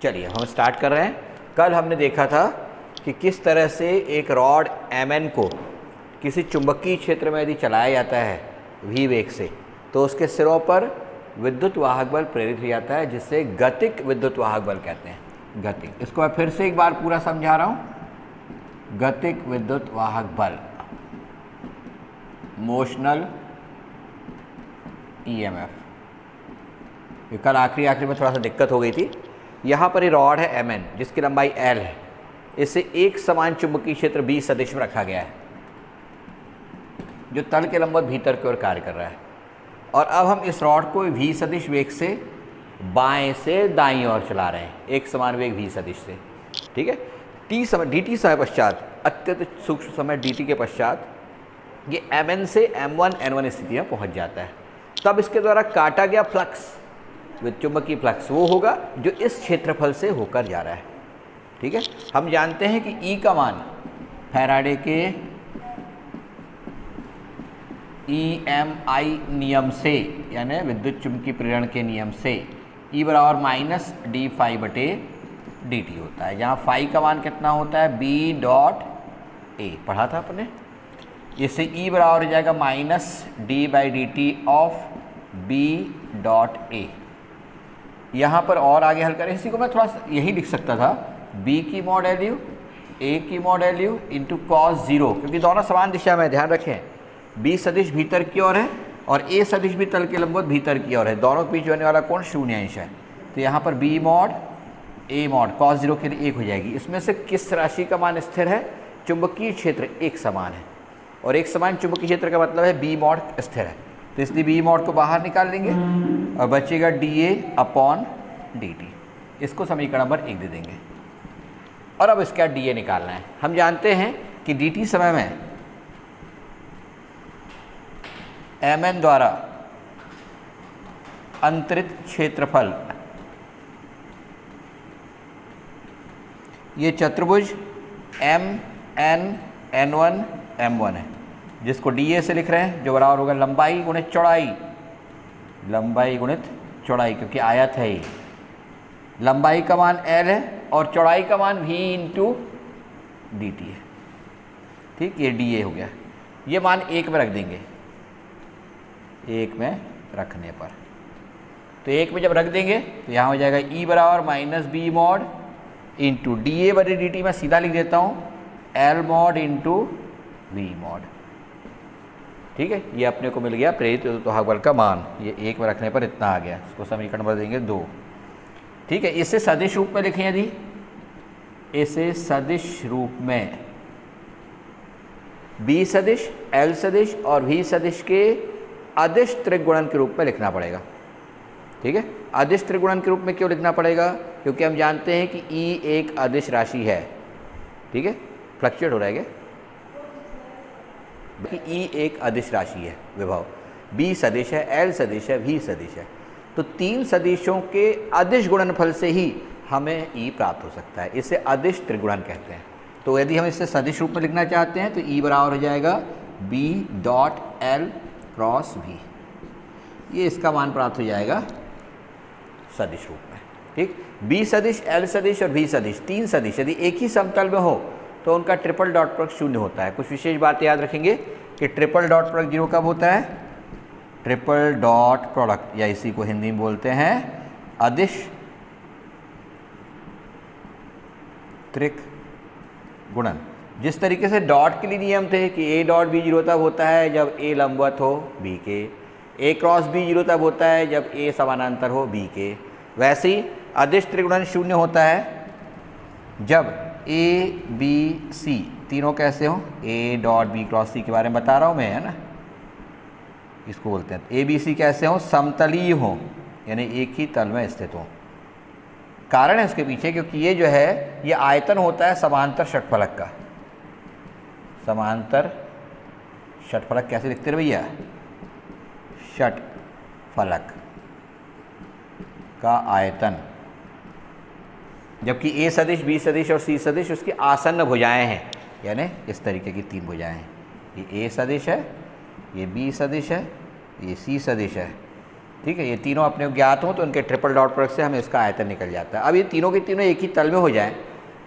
चलिए हम स्टार्ट कर रहे हैं। कल हमने देखा था कि किस तरह से एक रॉड Mn को किसी चुंबकीय क्षेत्र में यदि चलाया जाता है v वेग से, तो उसके सिरों पर विद्युत वाहक बल प्रेरित हो जाता है, जिससे गतिक विद्युत वाहक बल कहते हैं। गतिक, इसको मैं फिर से एक बार पूरा समझा रहा हूँ। गतिक विद्युत वाहक बल, मोशनल EMF। कल आखिरी में थोड़ा सा दिक्कत हो गई थी। यहाँ पर ये रॉड है Mn जिसकी लंबाई L है, इसे एक समान चुंबकीय क्षेत्र B सदिश में रखा गया है जो तल के लंबवत भीतर की ओर कार्य कर रहा है। और अब हम इस रॉड को V सदिश वेग से बाएं से दाईं ओर चला रहे हैं, एक समान वेग V सदिश से। ठीक है, dt समय पश्चात, अत्यंत सूक्ष्म समय dt के पश्चात ये Mn से M1 N1 स्थिति में पहुंच जाता है। तब इसके द्वारा काटा गया फ्लक्स, चुंबकीय फ्लक्स, वो होगा जो इस क्षेत्रफल से होकर जा रहा है। ठीक है, हम जानते हैं कि E का मान फैराडे के EMI नियम से, यानी विद्युत चुंबकीय प्रेरण के नियम से, E बराबर माइनस डी फाई बटे डी टी होता है, जहाँ फाई का मान कितना होता है B डॉट ए, पढ़ा था आपने। इससे E बराबर हो जाएगा minus D by D T of B dot A. यहाँ पर और आगे हल करें, इसी को मैं थोड़ा सा यही लिख सकता था, B की मॉड एलयू A की modulus into cos zero, क्योंकि दोनों समान दिशा में, ध्यान रखें। B सदिश भीतर की ओर है और A सदिश भी तल के लंबवत भीतर की ओर है, दोनों के बीच होने वाला कोण शून्य अंश है। तो यहाँ पर B mod A mod cos zero के लिए 1 हो जाएगी। इसमें से किस राशि का मान स्थिर है? चुंबकीय क्षेत्र एक समान है, और एक समान चुंबकीय क्षेत्र का मतलब है B मॉड स्थिर है, तो इसलिए B मॉड को बाहर निकाल लेंगे और बचेगा dA अपॉन dt। इसको समीकरण नंबर 1 दे देंगे। और अब इसका dA निकालना है। हम जानते हैं कि dt समय में Mn द्वारा अंतरित क्षेत्रफल, ये चतुर्भुज MN N1 M1 है, जिसको dA से लिख रहे हैं, जो बराबर होगा लंबाई गुणित चौड़ाई, लंबाई गुणित चौड़ाई, क्योंकि आयत है ये। लंबाई का मान L है और चौड़ाई का मान V इंटू डी टी है। ठीक, ये dA हो गया। ये मान 1 में रख देंगे, 1 में रखने पर, तो 1 में जब रख देंगे तो यहाँ हो जाएगा E बराबर minus B mod into dA बटे dt। मैं सीधा लिख देता हूँ L mod into V mod. ठीक है, ये अपने को मिल गया प्रेरित विद्युत वाहक बल का मान। ये 1 में रखने पर इतना आ गया, इसको समीकरण नंबर देंगे 2। ठीक है, इसे सदिश रूप में लिखें, यदि इसे सदिश रूप में B सदिश, L सदिश और V सदिश के अदिश त्रिगुणन के रूप में लिखना पड़ेगा। ठीक है, अदिश त्रिगुणन के रूप में क्यों लिखना पड़ेगा? क्योंकि हम जानते हैं कि E एक अदिश राशि है। ठीक है, फ्लक्चुएट हो रहा है कि E एक अदिश राशि है, विभव B सदिश है, L सदिश है, V सदिश है, तो 3 सदिशों के अदिश गुणनफल से ही हमें E प्राप्त हो सकता है। इसे अदिश त्रिगुणन कहते हैं। तो यदि हम इसे सदिश रूप में लिखना चाहते हैं तो E बराबर हो जाएगा B dot L cross V। ये इसका मान प्राप्त हो जाएगा सदिश रूप में। ठीक, B सदिश, L सदिश और V सदिश, 3 सदिश यदि एक ही समतल में हो तो उनका ट्रिपल डॉट प्रोडक्ट 0 होता है। कुछ विशेष बातें याद रखेंगे कि ट्रिपल डॉट प्रोडक्ट 0 कब होता है? ट्रिपल डॉट प्रोडक्ट, या इसी को हिंदी में बोलते हैं अदिश त्रिगुणन। जिस तरीके से डॉट के लिए नियम थे कि A डॉट B 0 तब होता है जब A लंबवत हो B के, A क्रॉस B 0 तब होता है जब A समानांतर हो B के, वैसे ही अदिश त्रिगुणन 0 होता है जब A B C तीनों कैसे हो, A dot B cross C के बारे में बता रहा हूँ मैं, है ना, इसको बोलते हैं। A B C कैसे हो? समतलीय हो, यानी एक ही तल में स्थित हो। कारण है उसके पीछे, क्योंकि ये जो है ये आयतन होता है समांतर षटफलक का। समांतर षटफलक कैसे लिखते हैं भैया? षटफलक का आयतन, जबकि A सदिश, B सदिश और C सदिश उसकी आसन्न भुजाएं हैं, यानी इस तरीके की 3 भुजाएं हैं। ये A सदिश है, ये B सदिश है, ये C सदिश है, ठीक है, ये तीनों अपने ज्ञात हों तो उनके ट्रिपल डॉट प्रोडक्ट से हमें इसका आयतन निकल जाता है। अब ये तीनों के तीनों एक ही तल में हो जाएं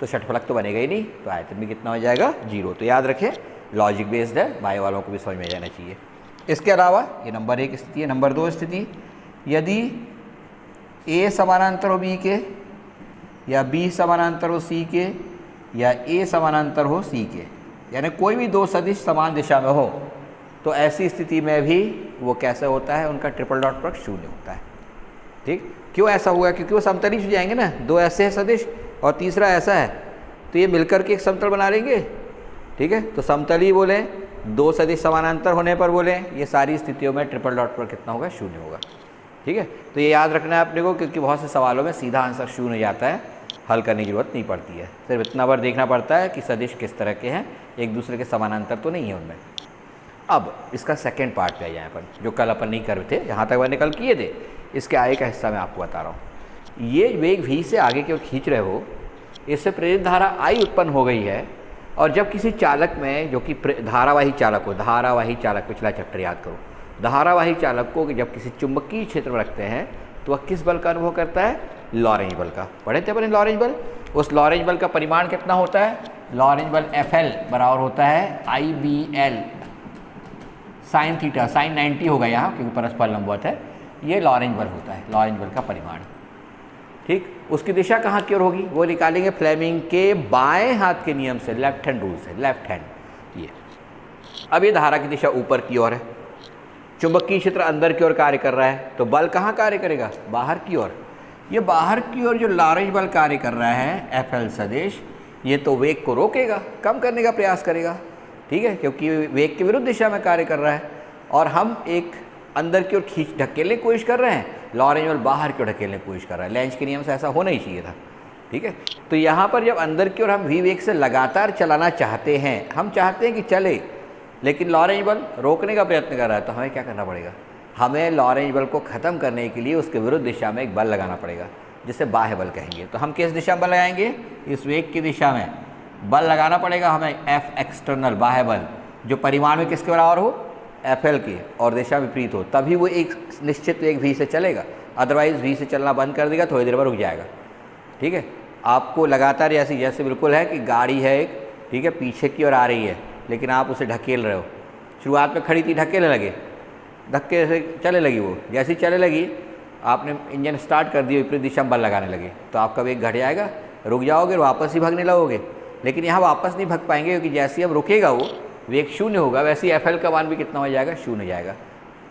तो षटफलक तो बनेगा ही नहीं, तो आयतन भी कितना हो जाएगा 0। तो याद रखें लॉजिक बेस्ड है, बाय वालों को भी समझ में जाना चाहिए। इसके अलावा ये नंबर 1 स्थिति है। नंबर 2 स्थिति, यदि A समानांतर हो B के, या B समानांतर हो C के, या A समानांतर हो C के, यानी कोई भी दो सदिश समान दिशा में हो, तो ऐसी स्थिति में भी वो कैसे होता है, उनका ट्रिपल डॉट प्रोडक्ट 0 होता है। ठीक, क्यों ऐसा हुआ? क्योंकि वो समतली हो जाएंगे ना, दो ऐसे हैं सदिश और तीसरा ऐसा है, तो ये मिलकर के एक समतल बना लेंगे। ठीक है, तो समतली बोले, दो सदिश समानांतर होने पर बोले, ये सारी स्थितियों में ट्रिपल डॉट प्रोडक्ट कितना होगा? 0 होगा। ठीक है, तो ये याद रखना है अपने को, क्योंकि बहुत से सवालों में सीधा आंसर 0 हो जाता है, हल करने की जरूरत नहीं पड़ती है। सिर्फ इतना बार देखना पड़ता है कि सदिश किस तरह के हैं, एक दूसरे के समानांतर तो नहीं है उनमें। अब इसका सेकेंड पार्ट पे आ जाए अपन, जो कल अपन नहीं कर थे, यहाँ तक मैंने कल किए थे, इसके आगे का हिस्सा मैं आपको बता रहा हूँ। ये वेग v से आगे की ओर खींच रहे हो, इससे प्रेरित धारा I उत्पन्न हो गई है, और जब किसी चालक में, जो कि धारावाही चालक हो, धारावाही चालक, पिछला चैप्टर याद करो, धारावाही चालक को जब किसी चुंबकीय क्षेत्र में रखते हैं तो वह किस बल का अनुभव करता है? लॉरेंज बल का। पढ़े थे अपने लॉरेंज बल। उस लॉरेंज बल का परिमाण कितना होता है? लॉरेंज बल FL बराबर होता है IBL साइन थीटा, साइन 90 होगा यहाँ क्योंकि परस्पर लंबवत है। ये लॉरेंज बल होता है, लॉरेंज बल का परिमाण। ठीक, उसकी दिशा कहाँ की ओर होगी? वो निकालेंगे फ्लेमिंग के बाएं हाथ के नियम से, लेफ्ट हैंड रूल से, लेफ्ट हैंड। ये अब ये धारा की दिशा ऊपर की ओर है, चुंबकीय क्षेत्र अंदर की ओर कार्य कर रहा है, तो बल कहाँ कार्य करेगा? बाहर की ओर। ये बाहर की ओर जो लॉरेंज बल कार्य कर रहा है FL सदिश, ये तो वेग को रोकेगा, कम करने का प्रयास करेगा। ठीक है, क्योंकि वेग के विरुद्ध दिशा में कार्य कर रहा है, और हम एक अंदर की ओर खींच ढकेलने की कोशिश कर रहे हैं, लॉरेंज बल बाहर की ओर ढकेलने की कोशिश कर रहा है। लेंज के नियम से ऐसा होना ही चाहिए था। ठीक है, तो यहाँ पर जब अंदर की ओर हम v वेग से लगातार चलाना चाहते हैं, हम चाहते हैं कि चले, लेकिन लॉरेंज बल रोकने का प्रयत्न कर रहा है, तो हमें क्या करना पड़ेगा? हमें लॉरेंज बल को ख़त्म करने के लिए उसके विरुद्ध दिशा में एक बल लगाना पड़ेगा, जिसे बाह्य बल कहेंगे। तो हम किस दिशा में बल लगाएंगे? इस वेग की दिशा में बल लगाना पड़ेगा हमें, F एक्सटर्नल, बाह्य बल, जो परिमाण में किसके बराबर हो? FL के, और दिशा विपरीत हो, तभी वो एक निश्चित वेग v से चलेगा। अदरवाइज v से चलना बंद कर देगा, थोड़ी देर में रुक जाएगा। ठीक है, आपको लगातार जैसे बिल्कुल है कि गाड़ी है एक, ठीक है, पीछे की ओर आ रही है, लेकिन आप उसे ढकेल रहे हो। शुरुआत में खड़ी थी, ढकेलने लगे, धक्के से चले लगी, वो जैसी चले लगी, आपने इंजन स्टार्ट कर दिया, विपरीत दिशा में बल लगाने लगे, तो आपका वेग घट जाएगा, रुक जाओगे, वापस ही भागने लगोगे। लेकिन यहाँ वापस नहीं भाग पाएंगे, क्योंकि जैसे ही अब रुकेगा वो वेग 0 होगा, वैसे ही FL का मान भी कितना हो जाएगा? 0 हो जाएगा।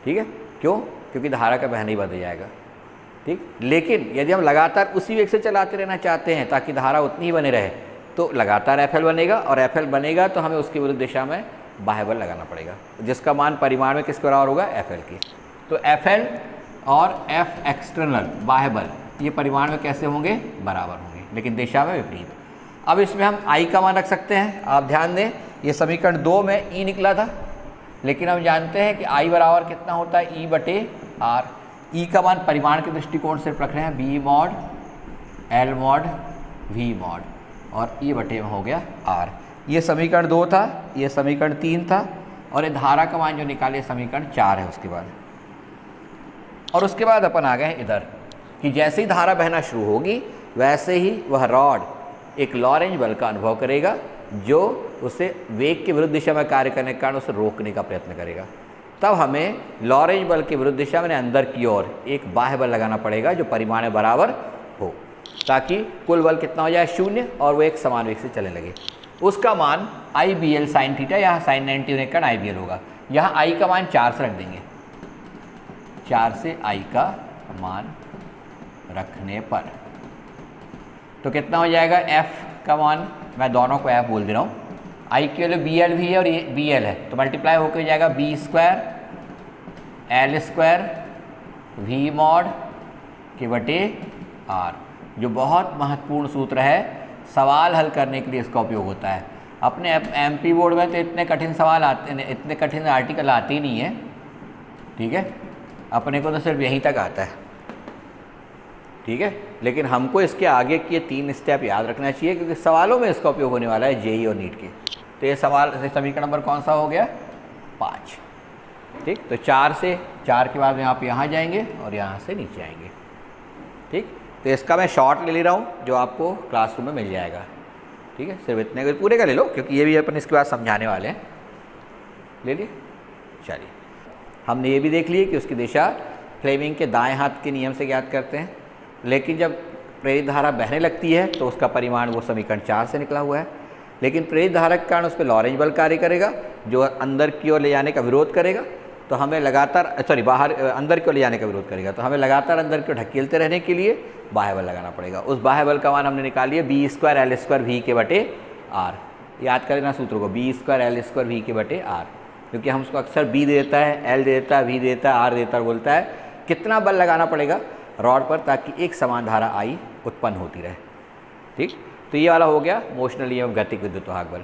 ठीक है, क्यों? क्योंकि धारा का बहना ही बदल जाएगा। ठीक, लेकिन यदि हम लगातार उसी वेग से चलाते रहना चाहते हैं ताकि धारा उतनी ही बने रहे, तो लगातार FL बनेगा, और FL बनेगा तो हमें उसके विरुद्ध दिशा में बाह्य बल लगाना पड़ेगा, जिसका मान परिमाण में किसके बराबर होगा? FL के। तो FL और F एक्सटर्नल, बाह्य बल, ये परिमाण में कैसे होंगे? बराबर होंगे, लेकिन दिशा में विपरीत। अब इसमें हम I का मान रख सकते हैं। आप ध्यान दें, ये समीकरण 2 में E निकला था, लेकिन हम जानते हैं कि I बराबर कितना होता है? E बटे R। E का मान परिमाण के दृष्टिकोण से रख रहे हैं, B mod L mod V mod, और E बटे में हो गया R। ये समीकरण 2 था, ये समीकरण 3 था, और ये धारा का मान जो निकाले समीकरण 4 है उसके बाद। और उसके बाद अपन आ गए इधर कि जैसे ही धारा बहना शुरू होगी, वैसे ही वह रॉड एक लॉरेंज बल का अनुभव करेगा, जो उसे वेग के विरुद्ध दिशा में कार्य करने के कारण उसे रोकने का प्रयत्न करेगा। तब हमें लॉरेंज बल के विरुद्ध दिशा में अंदर की ओर एक बाह्य बल लगाना पड़ेगा, जो परिमाण में बराबर हो, ताकि कुल बल कितना हो जाए? 0, और वो एक समान वेग से चलने लगे। उसका मान IBL साइन थीटा, यहाँ साइन 90 होने के कारण IBL होगा। यहाँ I का मान 4 से रख देंगे, 4 से I का मान रखने पर तो कितना हो जाएगा? F का मान, मैं दोनों को F बोल दे रहा हूँ, I के लिए BL भी है और ये BL है, तो मल्टीप्लाई होकर हो जाएगा B square L square V mod के बटे R, जो बहुत महत्वपूर्ण सूत्र है, सवाल हल करने के लिए इसका उपयोग होता है। अपने MP बोर्ड में तो इतने कठिन सवाल आते, इतने कठिन आर्टिकल आते ही नहीं है। ठीक है, अपने को तो सिर्फ यहीं तक आता है। ठीक है, लेकिन हमको इसके आगे के 3 स्टेप याद रखना चाहिए, क्योंकि सवालों में इसका उपयोग होने वाला है, JEE और नीट के। तो ये सवाल, समीकरण नंबर कौन सा हो गया? 5। ठीक। तो 4 के बाद में आप यहाँ जाएंगे और यहाँ से नीचे आएंगे, ठीक। तो इसका मैं शॉर्ट ले रहा हूँ जो आपको क्लासरूम में मिल जाएगा, ठीक है। सिर्फ इतने पूरे का ले लो क्योंकि ये भी अपन इसके बाद समझाने वाले हैं। ले लिए, चलिए हमने ये भी देख लिए कि उसकी दिशा फ्लेमिंग के दाएं हाथ के नियम से ज्ञात करते हैं, लेकिन जब प्रेरित धारा बहने लगती है तो उसका परिमाण वो समीकरण 4 से निकला हुआ है। लेकिन प्रेरित धारा के कारण उस पर लॉरेंज बल कार्य करेगा जो अंदर की ओर ले जाने का विरोध करेगा, तो हमें लगातार अंदर की ओर ले जाने का विरोध करेगा, तो हमें लगातार अंदर की ओर ढकेलते रहने के लिए बाह्य बल लगाना पड़ेगा। उस बाह्य बल का मान हमने निकाल लिया B²L² V के बटे R। याद करें ना सूत्र को, B²L² V के बटे R, क्योंकि हम उसको अक्सर B देता है, L देता है, V देता है, R देता है, बोलता है कितना बल लगाना पड़ेगा रॉड पर ताकि एक समान धारा I उत्पन्न होती रहे, ठीक। तो ये वाला हो गया मोशनल एवं गतिक विद्युत वाहक बल।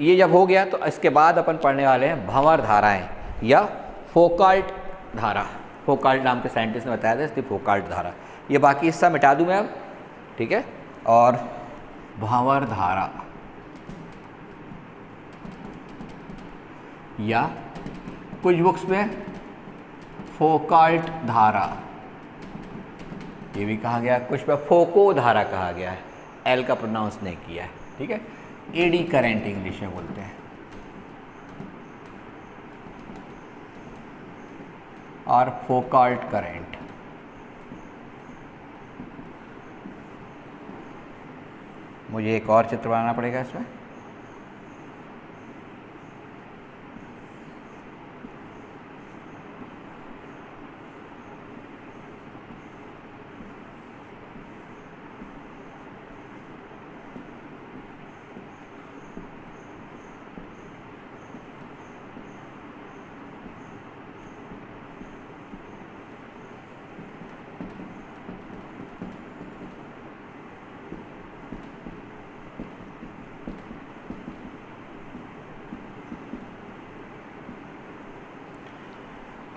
ये जब हो गया तो इसके बाद अपन पढ़ने वाले हैं भंवर धाराएं या फोकाल्ट धारा। फोकाल्ट नाम के साइंटिस्ट ने बताया था, इसलिए फोकाल्ट धारा। ये बाकी हिस्सा मिटा दूं मैं अब, ठीक है। और भंवर धारा या कुछ बुक्स में फोकाल्ट धारा ये भी कहा गया, कुछ में फोको धारा कहा गया है, एल का प्रोनाउंस नहीं किया है, ठीक है। एडी करंट इंग्लिश में बोलते हैं। और फोकाल्ट करंट, मुझे एक और चित्र बनाना पड़ेगा इसमें।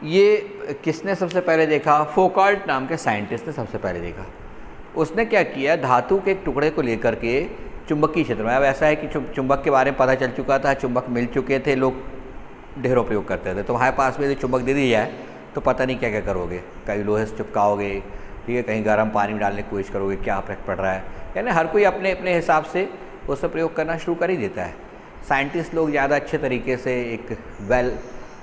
ये किसने सबसे पहले देखा? फोकाल्ट नाम के साइंटिस्ट ने सबसे पहले देखा। उसने क्या किया, धातु के एक टुकड़े को लेकर के चुंबकीय क्षेत्र में, अब ऐसा है कि चुंबक के बारे में पता चल चुका था, चुंबक मिल चुके थे, लोग ढेरों प्रयोग करते थे। तो हमारे पास में यदि चुंबक दे दी जाए तो पता नहीं क्या क्या करोगे, कहीं लोहे से चिपकाओगे, ठीक है, कहीं गर्म पानी में डालने की कोशिश करोगे, क्या इफेक्ट पड़ रहा है। यानी हर कोई अपने अपने हिसाब से उससे प्रयोग करना शुरू कर ही देता है। साइंटिस्ट लोग ज़्यादा अच्छे तरीके से एक वेल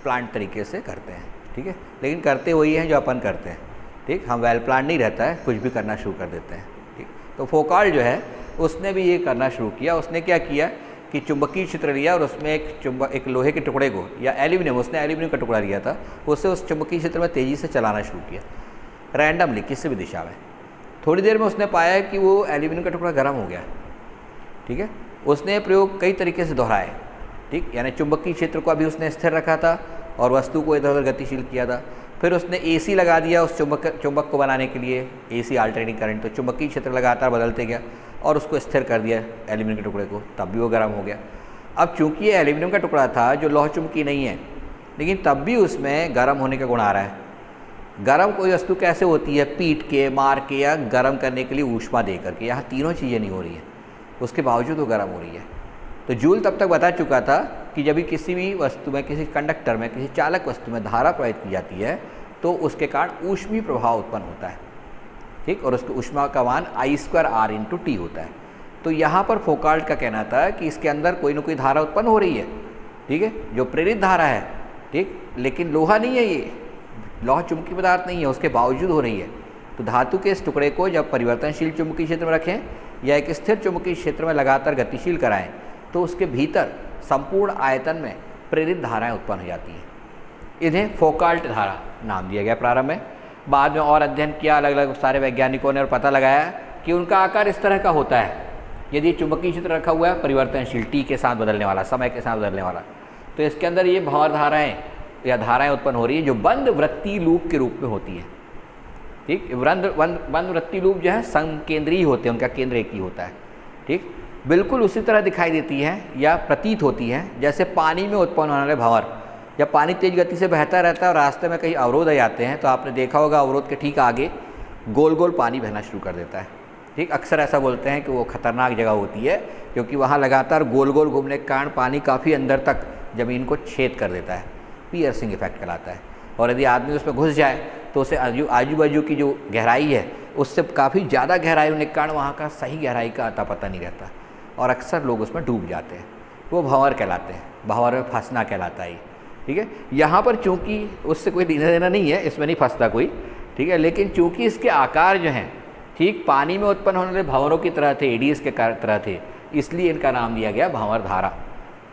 प्लान तरीके से करते हैं, ठीक है, लेकिन करते वही हैं जो अपन करते हैं, ठीक। हम वेल प्लान नहीं रहता है, कुछ भी करना शुरू कर देते हैं, ठीक। तो फोकाल्ट जो है उसने भी ये करना शुरू किया। उसने क्या किया कि चुंबकीय क्षेत्र लिया और उसमें एक लोहे के टुकड़े को या एल्यूमिनियम, उसने एल्यूमिनियम का टुकड़ा लिया था, उससे उस चुंबकीय क्षेत्र में तेज़ी से चलाना शुरू किया, रैंडमली किसी भी दिशा में। थोड़ी देर में उसने पाया कि वो एल्यूमिनियम का टुकड़ा गर्म हो गया, ठीक है। उसने प्रयोग कई तरीके से दोहराए, ठीक, यानी चुंबकीय क्षेत्र को अभी उसने स्थिर रखा था और वस्तु को इधर उधर गतिशील किया था। फिर उसने एसी लगा दिया उस चुंबक को बनाने के लिए, एसी अल्टरनेटिंग करंट, तो चुंबकीय क्षेत्र लगातार बदलते गया और उसको स्थिर कर दिया एल्यूमिनियम के टुकड़े को, तब भी वो गर्म हो गया। अब चूंकि ये एल्यूमिनियम का टुकड़ा था जो लौह चुंबकीय नहीं है, लेकिन तब भी उसमें गर्म होने का गुण आ रहा है। गर्म कोई वस्तु कैसे होती है? पीट के, मार के या गर्म करने के लिए ऊष्मा दे करके। यहाँ तीनों चीज़ें नहीं हो रही हैं, उसके बावजूद वो गर्म हो रही है। तो जूल तब तक बता चुका था कि जब भी किसी भी वस्तु में, किसी कंडक्टर में, किसी चालक वस्तु में धारा प्रवाहित की जाती है तो उसके कारण ऊष्मीय प्रभाव उत्पन्न होता है, ठीक, और उसके ऊष्मा का मान I²R/T होता है। तो यहाँ पर फोकाल्ट का कहना था कि इसके अंदर कोई ना कोई धारा उत्पन्न हो रही है, ठीक है, जो प्रेरित धारा है, ठीक, लेकिन लोहा नहीं है, ये लौह चुंबकीय पदार्थ नहीं है, उसके बावजूद हो रही है। तो धातु के इस टुकड़े को जब परिवर्तनशील चुंबकीय क्षेत्र में रखें या एक स्थिर चुंबकीय क्षेत्र में लगातार गतिशील कराएं तो उसके भीतर संपूर्ण आयतन में प्रेरित धाराएं उत्पन्न हो जाती हैं। इन्हें फोकाल्ट धारा नाम दिया गया प्रारंभ में। बाद में और अध्ययन किया अलग अलग सारे वैज्ञानिकों ने और पता लगाया कि उनका आकार इस तरह का होता है। यदि चुंबकीय क्षेत्र रखा हुआ है परिवर्तनशील, टी के साथ बदलने वाला, समय के साथ बदलने वाला, तो इसके अंदर ये भंवर धाराएँ या धाराएँ उत्पन्न हो रही है जो बंद वृत्तीय लूप के रूप में होती है, ठीक। बंद वृत्तीय लूप जो है संकेंद्रीय होते हैं, उनका केंद्र एक ही होता है, ठीक। बिल्कुल उसी तरह दिखाई देती है या प्रतीत होती है जैसे पानी में उत्पन्न होने वाले भंवर। जब पानी तेज गति से बहता रहता है और रास्ते में कहीं अवरोध आ जाते हैं तो आपने देखा होगा अवरोध के ठीक आगे गोल गोल पानी बहना शुरू कर देता है, ठीक। अक्सर ऐसा बोलते हैं कि वो खतरनाक जगह होती है क्योंकि वहाँ लगातार गोल गोल घूमने के कारण पानी काफ़ी अंदर तक ज़मीन को छेद कर देता है। पियर्सिंग इफेक्ट कहलाता है। और यदि आदमी उसमें घुस जाए तो उसे आजू बाजू की जो गहराई है उससे काफ़ी ज़्यादा गहराई होने के कारण वहाँ का सही गहराई का अता पता नहीं रहता और अक्सर लोग उसमें डूब जाते हैं। वो भंवर कहलाते हैं, भंवर में फंसना कहलाता है। ठीक है, यहाँ पर चूँकि उससे कोई लेना देना नहीं है, इसमें नहीं फंसता कोई। ठीक है, लेकिन चूँकि इसके आकार जो हैं ठीक पानी में उत्पन्न होने वाले भंवरों की तरह थे, एडीज के तरह थे, इसलिए इनका नाम दिया गया भंवर धारा।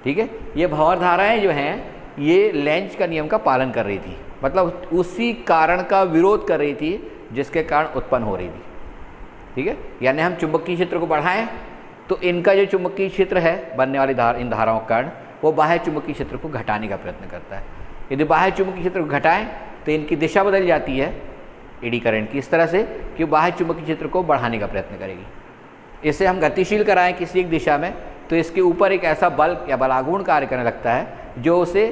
ठीक है, ये भंवर धाराएँ जो हैं ये लेंज का नियम का पालन कर रही थी, मतलब उसी कारण का विरोध कर रही थी जिसके कारण उत्पन्न हो रही थी। ठीक है, यानी हम चुंबकीय क्षेत्र को बढ़ाएं तो इनका जो चुंबकीय क्षेत्र है बनने वाली इन धाराओं के कारण वो बाह्य चुंबकीय क्षेत्र को घटाने का प्रयत्न करता है। यदि बाह्य चुंबकीय क्षेत्र को घटाएं तो इनकी दिशा बदल जाती है एडी करंट की इस तरह से कि बाह्य चुंबकीय क्षेत्र को बढ़ाने का प्रयत्न करेगी। इसे हम गतिशील कराएं किसी एक दिशा में तो इसके ऊपर एक ऐसा बल या बलागुण कार्य करने लगता है जो उसे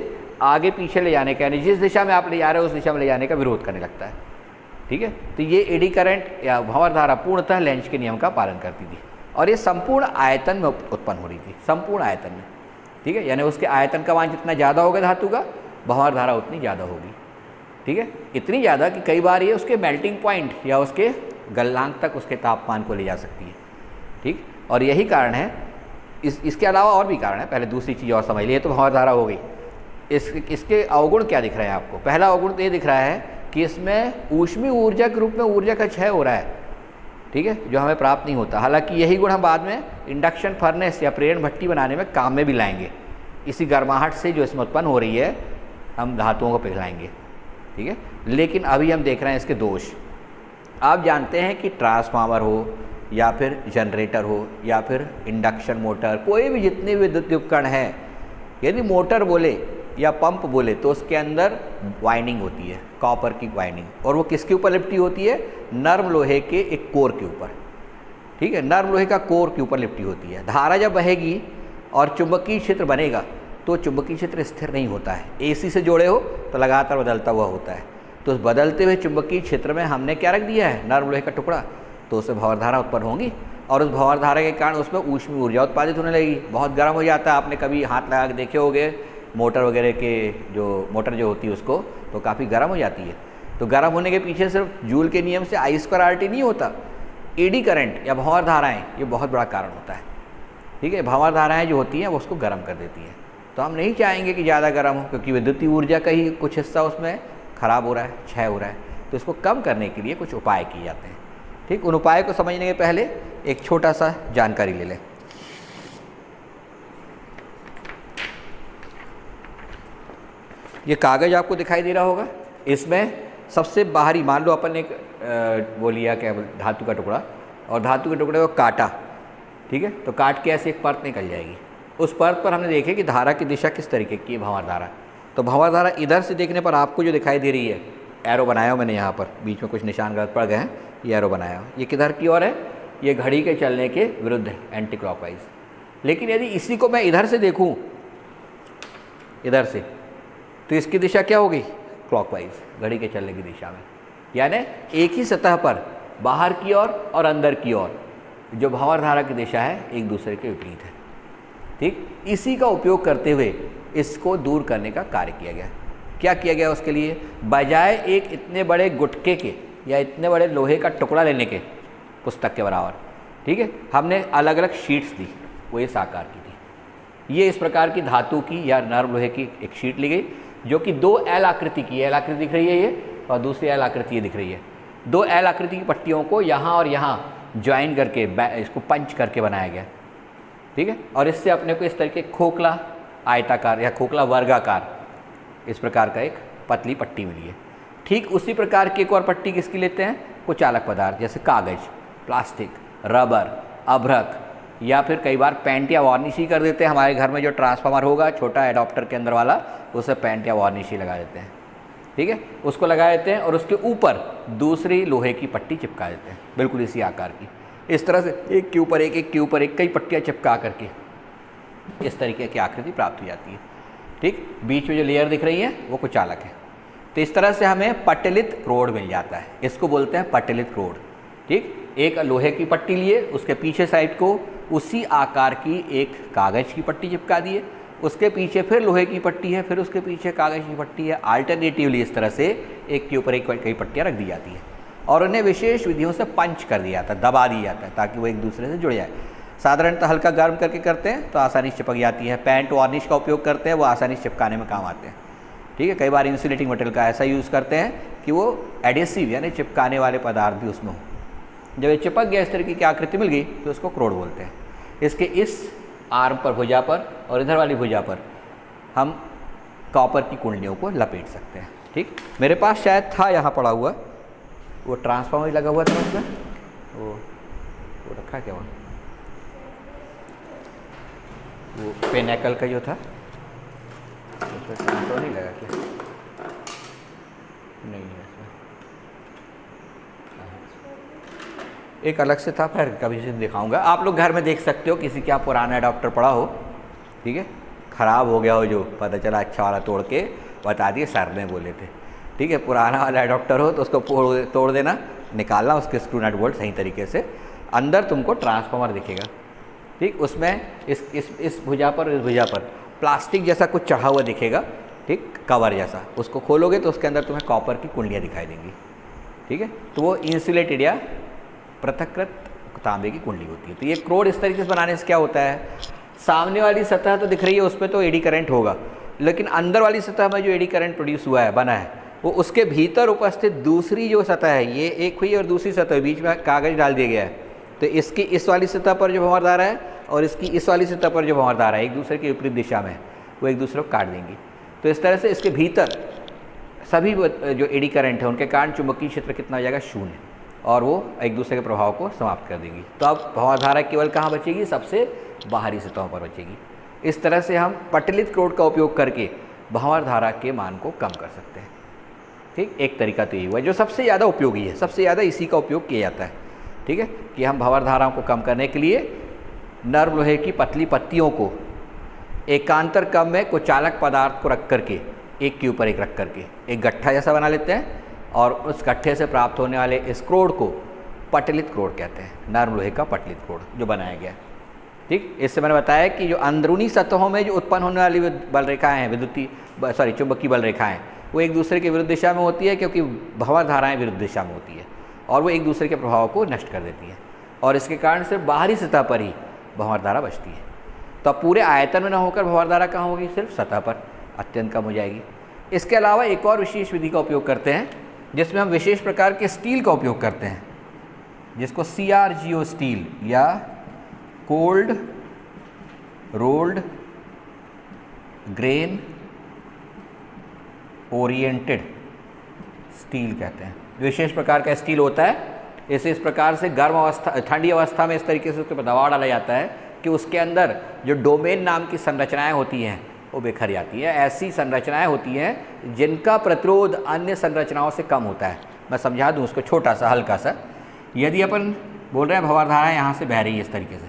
आगे पीछे ले जाने का, यानी जिस दिशा में आप ले जा रहे हो उस दिशा में ले जाने का विरोध करने लगता है। ठीक है, तो ये एडी करंट या भंवर धारा पूर्णतः लेंज के नियम का पालन करती थी और ये संपूर्ण आयतन में उत्पन्न हो रही थी, संपूर्ण आयतन में। ठीक है, यानी उसके आयतन का मान जितना ज़्यादा होगा धातु का, भंवर धारा उतनी ज़्यादा होगी। ठीक है, इतनी ज़्यादा कि कई बार ये उसके मेल्टिंग पॉइंट या उसके गलनांक तक उसके तापमान को ले जा सकती है। ठीक, और यही कारण है, इसके अलावा और भी कारण है। पहले दूसरी चीज़ और समझ लिए, तो भंवर धारा हो गई। इसके अवगुण क्या दिख रहे हैं आपको? पहला अवगुण तो ये दिख रहा है कि इसमें ऊष्मीय ऊर्जा के रूप में ऊर्जा का क्षय हो रहा है। ठीक है, जो हमें प्राप्त नहीं होता। हालांकि यही गुण हम बाद में इंडक्शन फर्नेस या प्रेरण भट्टी बनाने में काम में भी लाएंगे। इसी गर्माहट से जो इसमें उत्पन्न हो रही है हम धातुओं को पिघलाएंगे। ठीक है, लेकिन अभी हम देख रहे हैं इसके दोष। आप जानते हैं कि ट्रांसफार्मर हो या फिर जनरेटर हो या फिर इंडक्शन मोटर, कोई भी जितने भी विद्युत उपकरण हैं, यदि मोटर बोले या पंप बोले तो उसके अंदर वाइंडिंग होती है, कॉपर की वाइंडिंग, और वो किसके ऊपर लिपटी होती है? नर्म लोहे के एक कोर के ऊपर। ठीक है, नर्म लोहे का कोर के ऊपर लिपटी होती है। धारा जब बहेगी और चुंबकीय क्षेत्र बनेगा तो चुंबकीय क्षेत्र स्थिर नहीं होता है। एसी से जोड़े हो तो लगातार बदलता हुआ होता है। तो उस बदलते हुए चुंबकीय क्षेत्र में हमने क्या रख दिया है? नर्म लोहे का टुकड़ा। तो उससे भंवर धारा उत्पन्न होगी और उस भंवर धारा के कारण उसमें ऊष्मीय ऊर्जा उत्पादित होने लगेगी। बहुत गर्म हो जाता है, आपने कभी हाथ लगा के देखे होंगे मोटर वगैरह के, जो मोटर जो होती है उसको, तो काफ़ी गर्म हो जाती है। तो गर्म होने के पीछे सिर्फ जूल के नियम से I²RT नहीं होता, एडी करंट या भंवर धाराएं ये बहुत बड़ा कारण होता है। ठीक है, भंवर धाराएं जो होती हैं वो उसको गर्म कर देती हैं। तो हम नहीं चाहेंगे कि ज़्यादा गर्म हो, क्योंकि विद्युत ऊर्जा का ही कुछ हिस्सा उसमें खराब हो रहा है, क्षय हो रहा है। तो इसको कम करने के लिए कुछ उपाय किए जाते हैं। ठीक, उन उपाय को समझने के पहले एक छोटा सा जानकारी ले लें। ये कागज़ आपको दिखाई दे रहा होगा, इसमें सबसे बाहरी, मान लो अपन एक वो लिया क्या धातु का टुकड़ा, और धातु के टुकड़े को काटा। ठीक है, तो काट के ऐसे एक परत निकल जाएगी। उस परत पर हमने देखे कि धारा की दिशा किस तरीके की है, भंवर धारा। तो भंवर धारा इधर से देखने पर आपको जो दिखाई दे रही है, एरो बनाया हो मैंने यहाँ पर, बीच में कुछ निशान गलत पड़ गए हैं, ये एरो बनाया हो, ये किधर की ओर है? ये घड़ी के चलने के विरुद्ध है, एंटी क्लॉकवाइज। लेकिन यदि इसी को मैं इधर से देखूँ, इधर से, तो इसकी दिशा क्या होगी? क्लॉकवाइज, घड़ी के चलने की दिशा में। यानी एक ही सतह पर बाहर की ओर और अंदर की ओर जो भंवर धारा की दिशा है एक दूसरे के विपरीत है। ठीक, इसी का उपयोग करते हुए इसको दूर करने का कार्य किया गया। क्या किया गया उसके लिए? बजाय एक इतने बड़े गुटके के या इतने बड़े लोहे का टुकड़ा लेने के, पुस्तक के बराबर, ठीक है, हमने अलग अलग शीट्स दी, वो इस आकार की थी। ये इस प्रकार की धातु की या नर्म लोहे की एक शीट ली गई जो कि 2 L आकृति की, L आकृति दिख रही है ये, और दूसरी L आकृति ये दिख रही है। 2 L आकृति की पट्टियों को यहाँ और यहाँ ज्वाइन करके इसको पंच करके बनाया गया। ठीक है, और इससे अपने को इस तरीके खोखला आयताकार या खोखला वर्गाकार इस प्रकार का एक पतली पट्टी मिली है। ठीक उसी प्रकार की एक और पट्टी किसकी लेते हैं? कुछ चालक पदार्थ जैसे कागज़, प्लास्टिक, रबर, अभ्रक, या फिर कई बार पेंट या वार्निश ही कर देते हैं। हमारे घर में जो ट्रांसफार्मर होगा छोटा एडाप्टर के अंदर वाला, उसे पेंट या वार्निश ही लगा देते हैं। ठीक है, उसको लगा देते हैं और उसके ऊपर दूसरी लोहे की पट्टी चिपका देते हैं, बिल्कुल इसी आकार की। इस तरह से एक के ऊपर एक, एक के ऊपर एक, कई पट्टियाँ चिपका करके इस तरीके की आकृति प्राप्त हो जाती है। ठीक, बीच में जो लेयर दिख रही है वो कुचालक है। तो इस तरह से हमें पटलित क्रोड मिल जाता है, इसको बोलते हैं पटलित क्रोड। ठीक, एक लोहे की पट्टी लिए, उसके पीछे साइड को उसी आकार की एक कागज़ की पट्टी चिपका दिए, उसके पीछे फिर लोहे की पट्टी है, फिर उसके पीछे कागज़ की पट्टी है। अल्टरनेटिवली इस तरह से एक के ऊपर एक कई पट्टियाँ रख दी जाती है और उन्हें विशेष विधियों से पंच कर दिया जाता है, दबा दिया जाता है ताकि वो एक दूसरे से जुड़ जाए। साधारणतः हल्का गर्म करके करते हैं तो आसानी से चिपक जाती है। पेंट वार्निश का उपयोग करते हैं, वो आसानी से चिपकाने में काम आते हैं। ठीक है, कई बार इंसुलेटिंग मटेरियल का ऐसा यूज़ करते हैं कि वो एडेसिव यानी चिपकाने वाले पदार्थ भी उसमें हो। जब ये चिपक गया, इस तरह की आकृति मिल गई तो उसको क्रोड बोलते हैं। इसके इस आर्म पर, भुजा पर और इधर वाली भुजा पर हम कॉपर की कुंडलियों को लपेट सकते हैं। ठीक, मेरे पास शायद था यहाँ पड़ा हुआ, वो ट्रांसफार्मर लगा हुआ था उसमें, वो रखा क्या वो पेनेकल का जो था उसमें ट्रांसफार्मर नहीं लगा क्या? नहीं है इसमें, एक अलग से था, फिर कभी से दिखाऊंगा। आप लोग घर में देख सकते हो, किसी के आप पुराना अडॉप्टर पड़ा हो, ठीक है, ख़राब हो गया हो, जो पता चला अच्छा वाला तोड़ के बता दिए सर ने बोले थे। ठीक है, पुराना वाला अडॉप्टर हो तो उसको तोड़ देना, निकालना उसके स्क्रू नट बोल्ट सही तरीके से, अंदर तुमको ट्रांसफार्मर दिखेगा। ठीक, उसमें इस भुजा पर, इस भुजा पर प्लास्टिक जैसा कुछ चढ़ा हुआ दिखेगा, ठीक, कवर जैसा। उसको खोलोगे तो उसके अंदर तुम्हें कॉपर की कुंडलियाँ दिखाई देंगी। ठीक है, तो वो इंसुलेटेड या पृथक्कृत तांबे की कुंडली होती है। तो ये क्रोड इस तरीके से बनाने से क्या होता है, सामने वाली सतह तो दिख रही है, उस पर तो एडी करंट होगा, लेकिन अंदर वाली सतह में जो एडी करंट प्रोड्यूस हुआ है, बना है, वो उसके भीतर उपस्थित दूसरी जो सतह है, ये एक हुई और दूसरी सतह, बीच में कागज़ डाल दिया गया है, तो इसकी इस वाली सतह पर जो भंवरधारा है और इसकी इस वाली सतह पर जो भंवरधारा है, एक दूसरे के विपरीत दिशा में, वो एक दूसरे को काट देंगी। तो इस तरह से इसके भीतर सभी जो एडी करंट है उनके कारण चुंबकीय क्षेत्र कितना हो जाएगा, 0, और वो एक दूसरे के प्रभाव को समाप्त कर देंगी। तो अब भंवरधारा केवल कहाँ बचेगी, सबसे बाहरी सतहों पर बचेगी। इस तरह से हम पटलित क्रोड का उपयोग करके भंवरधारा के मान को कम कर सकते हैं। ठीक, एक तरीका तो ये हुआ जो सबसे ज़्यादा उपयोगी है, सबसे ज़्यादा इसी का उपयोग किया जाता है। ठीक है, कि हम भंवरधाराओं को कम करने के लिए नर्म लोहे की पतली पत्तियों को एकांतर कम में कुचालक पदार्थ को रख करके, एक के ऊपर एक रख करके एक गट्ठा जैसा बना लेते हैं, और उस गट्ठे से प्राप्त होने वाले इस क्रोड को पटलित क्रोड कहते हैं, नर्म लोहे का पटलित क्रोड जो बनाया गया है। ठीक, इससे मैंने बताया कि जो अंदरूनी सतहों में जो उत्पन्न होने वाली बल रेखाएँ हैं, चुंबकीय बल रेखाएँ, वो एक दूसरे के विरुद्ध दिशा में होती है, क्योंकि भंवरधाराएँ विरुद्ध दिशा में होती है, और वो एक दूसरे के प्रभाव को नष्ट कर देती है, और इसके कारण सिर्फ बाहरी सतह पर ही भंवरधारा बचती है। तो अब पूरे आयतन में न होकर भंवरधारा कहाँ होगी, सिर्फ सतह पर अत्यंत कम हो जाएगी। इसके अलावा एक और विशेष विधि का उपयोग करते हैं, जिसमें हम विशेष प्रकार के स्टील का उपयोग करते हैं, जिसको CRGO स्टील या cold rolled grain oriented steel कहते हैं। विशेष प्रकार का स्टील होता है, इसे इस प्रकार से गर्म अवस्था, ठंडी अवस्था में इस तरीके से उसके पर दबाव डाला जाता है कि उसके अंदर जो डोमेन नाम की संरचनाएं होती हैं वो बिखर जाती है। ऐसी संरचनाएं होती हैं जिनका प्रतिरोध अन्य संरचनाओं से कम होता है। मैं समझा दूँ उसको छोटा सा, हल्का सा। यदि अपन बोल रहे हैं भंवरधारा यहाँ से बह रही है इस तरीके से,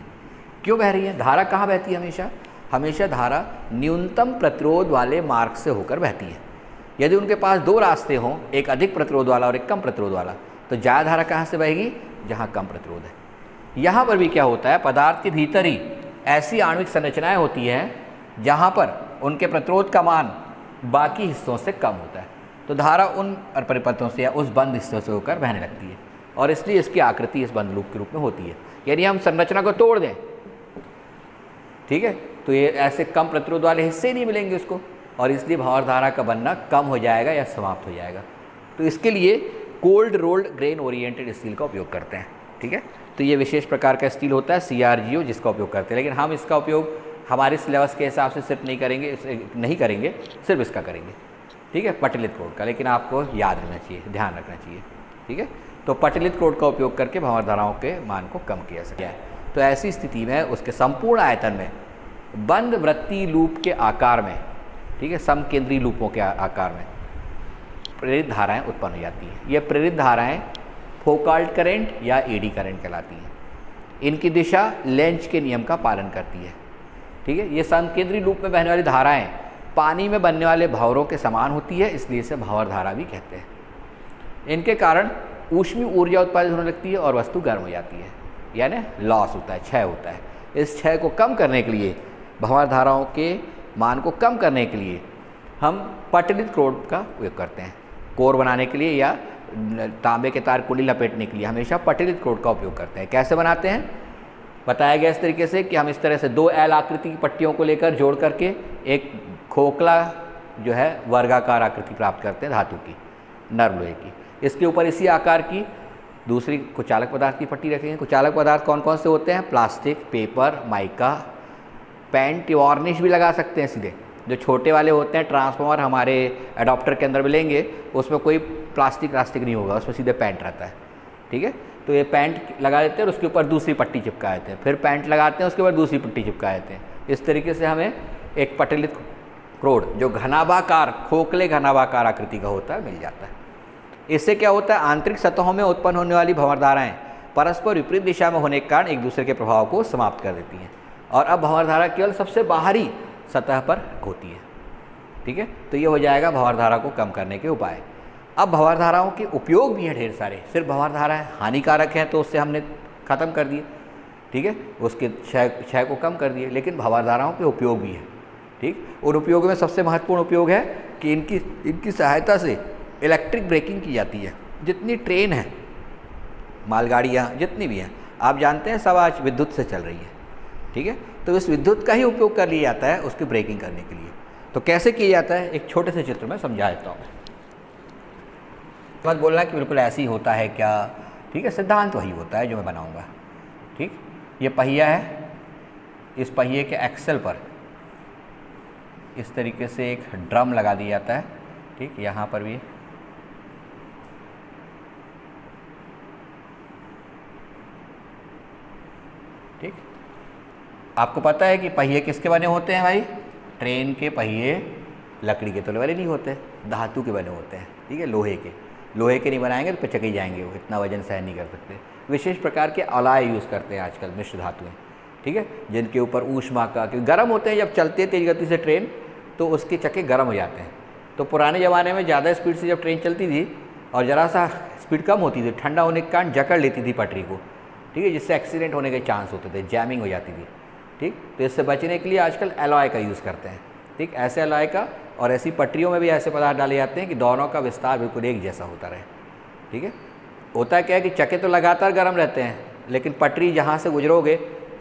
क्यों बह रही है, धारा कहाँ बहती है, हमेशा धारा न्यूनतम प्रतिरोध वाले मार्ग से होकर बहती है। यदि उनके पास दो रास्ते हों, एक अधिक प्रतिरोध वाला और एक कम प्रतिरोध वाला, तो ज़्यादा धारा कहाँ से बहेगी, जहाँ कम प्रतिरोध है। यहाँ पर भी क्या होता है, पदार्थ के भीतर ही ऐसी आणविक संरचनाएं होती हैं जहाँ पर उनके प्रतिरोध का मान बाकी हिस्सों से कम होता है, तो धारा उन परिपथों से या उस बंद हिस्सों से होकर बहने लगती है, और इसलिए इसकी आकृति इस बंद लूप के रूप में होती है। यदि हम संरचना को तोड़ दें, ठीक है, तो ये ऐसे कम प्रतिरोध वाले हिस्से नहीं मिलेंगे उसको, और इसलिए भंवरधारा का बनना कम हो जाएगा या समाप्त हो जाएगा। तो इसके लिए cold rolled grain oriented steel का उपयोग करते हैं। ठीक है, तो ये विशेष प्रकार का स्टील होता है CRGO, जिसका उपयोग करते हैं। लेकिन हम इसका उपयोग हमारे सिलेबस के हिसाब से सिर्फ नहीं करेंगे, सिर्फ इसका करेंगे। ठीक है, पटलित क्रोड का, लेकिन आपको याद रखना चाहिए, ध्यान रखना चाहिए। ठीक है, तो पटलित क्रोड का उपयोग करके भंवरधाराओं के मान को कम किया सकता है। तो ऐसी स्थिति में उसके संपूर्ण आयतन में बंद वृत्तीय लूप के आकार में, ठीक है, समकेंद्रीय लूपों के आकार में प्रेरित धाराएं उत्पन्न हो जाती हैं। ये प्रेरित धाराएं फोकाल्ट करंट या एडी करंट कहलाती हैं। इनकी दिशा लेंज के नियम का पालन करती है। ठीक है, ये समकेंद्रीय लूप में बहने वाली धाराएं पानी में बनने वाले भंवरों के समान होती है, इसलिए इसे भंवरधारा भी कहते हैं। इनके कारण ऊष्मीय ऊर्जा उत्पादित होने लगती है और वस्तु गर्म हो जाती है, यानी लॉस होता है, क्षय होता है। इस क्षय को कम करने के लिए भंवरधाराओं के मान को कम करने के लिए हम पटलित क्रोड का उपयोग करते हैं। कोर बनाने के लिए या तांबे के तार कुंडी लपेटने के लिए हमेशा पटलित क्रोड का उपयोग करते हैं। कैसे बनाते हैं? बताया गया इस तरीके से कि हम इस तरह से 2 एल आकृति की पट्टियों को लेकर जोड़ करके एक खोखला जो है वर्गाकार आकृति प्राप्त करते हैं धातु की, नर्म लोहे की। इसके ऊपर इसी आकार की दूसरी कुचालक पदार्थ की पट्टी रखेंगे। कुचालक पदार्थ कौन कौन से होते हैं? Plastic, paper, mica, paint, varnish भी लगा सकते हैं सीधे। जो छोटे वाले होते हैं ट्रांसफार्मर हमारे अडॉप्टर के अंदर मिलेंगे, उसमें कोई प्लास्टिक नहीं होगा, उसमें सीधे पेंट रहता है। ठीक है, तो ये पेंट लगा देते हैं और उसके ऊपर दूसरी पट्टी चिपका देते हैं, फिर पेंट लगाते हैं, उसके ऊपर दूसरी पट्टी चिपका देते हैं। इस तरीके से हमें एक पटलित क्रोड जो घनाभाकार, खोखले घनाभाकार आकृति का होता है, मिल जाता है। इससे क्या होता है? आंतरिक सतहों में उत्पन्न होने वाली भंवरधाराएं परस्पर विपरीत दिशा में होने के कारण एक दूसरे के प्रभाव को समाप्त कर देती हैं और अब भंवरधारा केवल सबसे बाहरी सतह पर होती है। ठीक है, तो ये हो जाएगा भंवरधारा को कम करने के उपाय। अब भंवरधाराओं के उपयोग भी हैं ढेर सारे। सिर्फ भंवरधाराएं हानिकारक हैं तो उससे हमने ख़त्म कर दिए, ठीक है, उसके क्षय को कम कर दिए, लेकिन भंवरधाराओं के उपयोग भी हैं। ठीक, और उपयोग में सबसे महत्वपूर्ण उपयोग है कि इनकी सहायता से इलेक्ट्रिक ब्रेकिंग की जाती है। जितनी ट्रेन है, मालगाड़ियाँ जितनी भी हैं, आप जानते हैं सब आज विद्युत से चल रही है। ठीक है, तो इस विद्युत का ही उपयोग कर लिया जाता है उसकी ब्रेकिंग करने के लिए। तो कैसे किया जाता है, एक छोटे से चित्र में समझा देता हूँ। मत बोलना कि बिल्कुल ऐसे ही होता है क्या। ठीक है, सिद्धांत वही होता है जो मैं बनाऊँगा। ठीक, ये पहिया है, इस पहिए के एक्सल पर इस तरीके से एक ड्रम लगा दिया जाता है। ठीक, यहाँ पर भी ठीक। आपको पता है कि पहिए किसके बने होते हैं भाई? ट्रेन के पहिए लकड़ी के तले वाले नहीं होते, धातु के बने होते हैं। ठीक है, लोहे के नहीं बनाएंगे तो पिचक ही जाएंगे, वो इतना वजन सहन नहीं कर सकते। विशेष प्रकार के अलाय यूज़ करते हैं आजकल, मिश्र धातुएं। ठीक है, जिनके ऊपर ऊष्मा का, क्योंकि गर्म होते हैं जब चलते हैं तेज गति से ट्रेन तो उसके चक्के गर्म हो जाते हैं। तो पुराने ज़माने में ज़्यादा स्पीड से जब ट्रेन चलती थी और ज़रा सा स्पीड कम होती थी, ठंडा होने के कारण जकड़ लेती थी पटरी को। ठीक है, जिससे एक्सीडेंट होने के चांस होते थे, जैमिंग हो जाती थी। ठीक, तो इससे बचने के लिए आजकल एलॉय का यूज़ करते हैं। ठीक, ऐसे एलॉय का, और ऐसी पटरियों में भी ऐसे पदार्थ डाले जाते हैं कि दोनों का विस्तार बिल्कुल एक जैसा होता रहे। ठीक है, होता क्या है कि चक्के तो लगातार गर्म रहते हैं, लेकिन पटरी जहाँ से गुजरोगे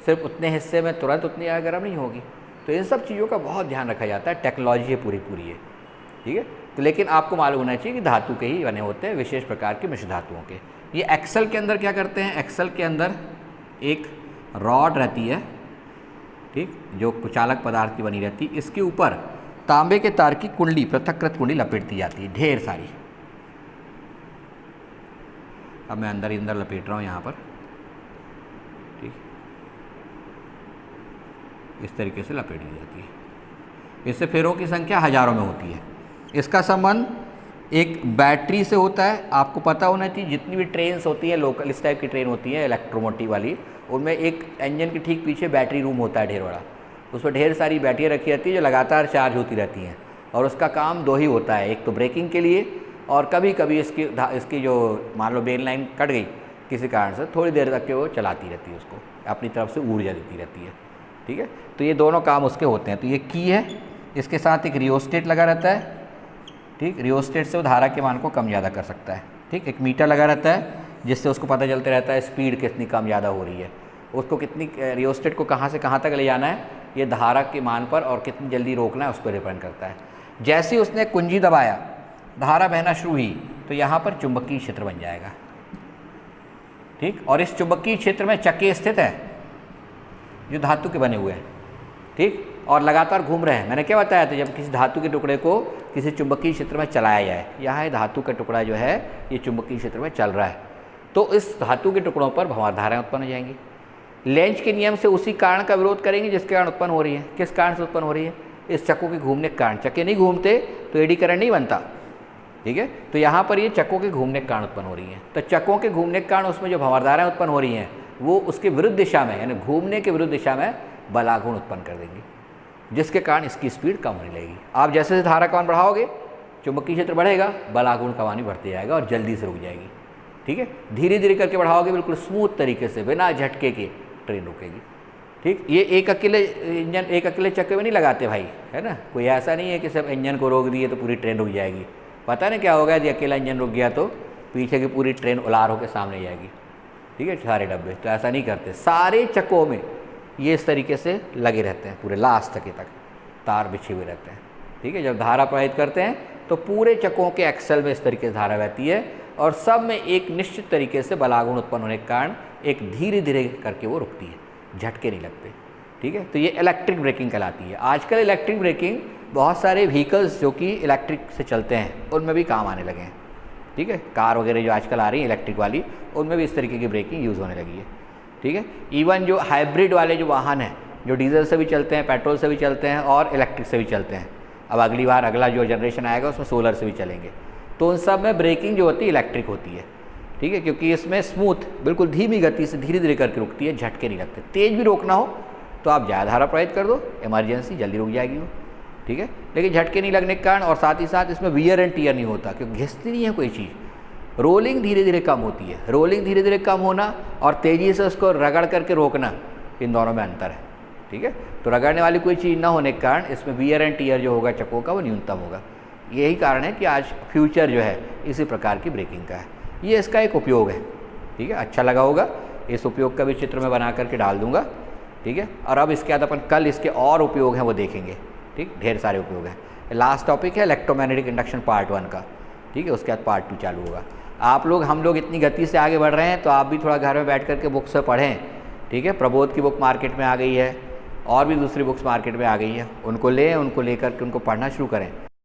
सिर्फ उतने हिस्से में तुरंत उतनी गर्म नहीं होगी। तो इन सब चीज़ों का बहुत ध्यान रखा जाता है, टेक्नोलॉजी है पूरी है। ठीक है, तो लेकिन आपको मालूम होना चाहिए कि धातु के ही बने होते हैं, विशेष प्रकार के मिश्र धातुओं के। ये एक्सल के अंदर क्या करते हैं? एक्सल के अंदर एक रॉड रहती है, ठीक, जो कुचालक पदार्थ की बनी रहती है। इसके ऊपर तांबे के तार की कुंडली, पृथक्कृत कुंडली लपेट दी जाती है, ढेर सारी। अब मैं अंदर ही अंदर लपेट रहा हूँ यहाँ पर। ठीक, इस तरीके से लपेट दी जाती है। इससे फेरों की संख्या हजारों में होती है। इसका संबंध एक बैटरी से होता है। आपको पता होना चाहिए जितनी भी ट्रेन्स होती हैं, लोकल इस टाइप की ट्रेन होती है इलेक्ट्रोमोटिव वाली, उनमें एक इंजन के ठीक पीछे बैटरी रूम होता है ढेर बड़ा। उसमें ढेर सारी बैटरियाँ रखी रहती है जो लगातार चार्ज होती रहती हैं, और उसका काम 2 ही होता है, एक तो ब्रेकिंग के लिए, और कभी कभी इसकी जो मान लो बेल लाइन कट गई किसी कारण से, थोड़ी देर तक के वो चलाती रहती है, उसको अपनी तरफ से ऊर्जा देती रहती है। ठीक है, तो ये दोनों काम उसके होते हैं। तो ये की है, इसके साथ एक रियोस्टेट लगा रहता है। ठीक, रियोस्टेट से वो धारा के मान को कम ज़्यादा कर सकता है। ठीक, एक मीटर लगा रहता है जिससे उसको पता चलता रहता है स्पीड कितनी कम ज़्यादा हो रही है, उसको कितनी रियोस्टेट को कहाँ से कहाँ तक ले जाना है, ये धारा के मान पर और कितनी जल्दी रोकना है उस पर डिपेंड करता है। जैसे ही उसने कुंजी दबाया, धारा बहना शुरू हुई, तो यहाँ पर चुंबकीय क्षेत्र बन जाएगा। ठीक, और इस चुंबकीय क्षेत्र में चक्के स्थित हैं जो धातु के बने हुए हैं। ठीक, और लगातार घूम रहे हैं। मैंने क्या बताया था, जब किसी धातु के टुकड़े को किसी चुंबकीय क्षेत्र में चलाया जाए, यहाँ धातु का टुकड़ा जो है ये चुंबकीय क्षेत्र में चल रहा है, तो इस धातु के टुकड़ों पर भंवरधाराएं उत्पन्न हो जाएंगी। लेंज के नियम से उसी कारण का विरोध करेंगे जिसके कारण उत्पन्न हो रही है। किस कारण से उत्पन्न हो रही है? इस चक्कों के घूमने के कारण। चक्के नहीं घूमते तो एडी करंट नहीं बनता। ठीक है, तो यहाँ पर ये चक्कों के घूमने के कारण उत्पन्न हो रही हैं। तो चक्कों के घूमने के कारण उसमें जो भंवरधाराएं उत्पन्न हो रही हैं वो उसके विरुद्ध दिशा में, यानी घूमने के विरुद्ध दिशा में बलाघूर्ण उत्पन्न कर देंगी, जिसके कारण इसकी स्पीड कम होने लगेगी। आप जैसे जैसे धारा का मान बढ़ाओगे, चुंबकीय क्षेत्र बढ़ेगा, बलाघूर्ण का मान भी बढ़ते जाएगा और जल्दी से रुक जाएगी। ठीक है, धीरे धीरे करके बढ़ाओगे, बिल्कुल स्मूथ तरीके से बिना झटके के ट्रेन रुकेगी। ठीक, ये एक अकेले इंजन एक अकेले चक्के में नहीं लगाते भाई, है ना। कोई ऐसा नहीं है कि सब इंजन को रोक दिए तो पूरी ट्रेन रुक जाएगी। पता नहीं क्या होगा यदि अकेला इंजन रुक गया तो पीछे की पूरी ट्रेन उलार होकर सामने जाएगी। ठीक है, सारे डब्बे तो ऐसा नहीं करते, सारे चक्कों में ये इस तरीके से लगे रहते हैं, पूरे लास्ट चक्के तक तार बिछे हुए रहते हैं। ठीक है, जब धारा प्रवाहित करते हैं तो पूरे चक्कों के एक्सल में इस तरीके से धारा बहती है और सब में एक निश्चित तरीके से बलागुण उत्पन्न होने के कारण एक धीरे धीरे करके वो रुकती है, झटके नहीं लगते। ठीक है, तो ये इलेक्ट्रिक ब्रेकिंग कहलाती है। आजकल इलेक्ट्रिक ब्रेकिंग बहुत सारे व्हीकल्स जो कि इलेक्ट्रिक से चलते हैं उनमें भी काम आने लगे हैं। ठीक है, कार वगैरह जो आजकल आ रही है इलेक्ट्रिक वाली, उनमें भी इस तरीके की ब्रेकिंग यूज़ होने लगी है। ठीक है, इवन जो हाइब्रिड वाले जो वाहन हैं, जो डीजल से भी चलते हैं, पेट्रोल से भी चलते हैं और इलेक्ट्रिक से भी चलते हैं, अब अगली बार अगला जो जनरेशन आएगा उसमें सोलर से भी चलेंगे, तो उन सब में ब्रेकिंग जो होती है इलेक्ट्रिक होती है। ठीक है, क्योंकि इसमें स्मूथ बिल्कुल धीमी गति से धीरे धीरे करके रुकती है, झटके नहीं लगते। तेज़ भी रोकना हो तो आप ज़्यादा धारा प्रवाहित कर दो, इमरजेंसी जल्दी रुक जाएगी वो। ठीक है, लेकिन झटके नहीं लगने के कारण और साथ ही साथ इसमें वियर एंड टीयर नहीं होता, क्योंकि घिसती नहीं है कोई चीज़। रोलिंग धीरे धीरे कम होती है, रोलिंग धीरे धीरे कम होना और तेज़ी से उसको रगड़ करके रोकना, इन दोनों में अंतर है। ठीक है, तो रगड़ने वाली कोई चीज़ ना होने के कारण इसमें वियर एंड टीयर जो होगा चक्कों का वो न्यूनतम होगा। यही कारण है कि आज फ्यूचर जो है इसी प्रकार की ब्रेकिंग का है। ये इसका एक उपयोग है। ठीक है, अच्छा लगा होगा, इस उपयोग का भी चित्र मैं बना करके डाल दूंगा। ठीक है, और अब इसके बाद अपन कल इसके और उपयोग हैं वो देखेंगे। ठीक, ढेर सारे उपयोग हैं। लास्ट टॉपिक है इलेक्ट्रोमैग्नेटिक इंडक्शन पार्ट 1 का। ठीक है, उसके बाद पार्ट 2 चालू होगा। आप लोग हम लोग इतनी गति से आगे बढ़ रहे हैं तो आप भी थोड़ा घर में बैठ करके बुक्स से पढ़ें। ठीक है, प्रबोध की बुक मार्केट में आ गई है और भी दूसरी बुक्स मार्केट में आ गई है, उनको लें, उनको लेकर के उनको पढ़ना शुरू करें।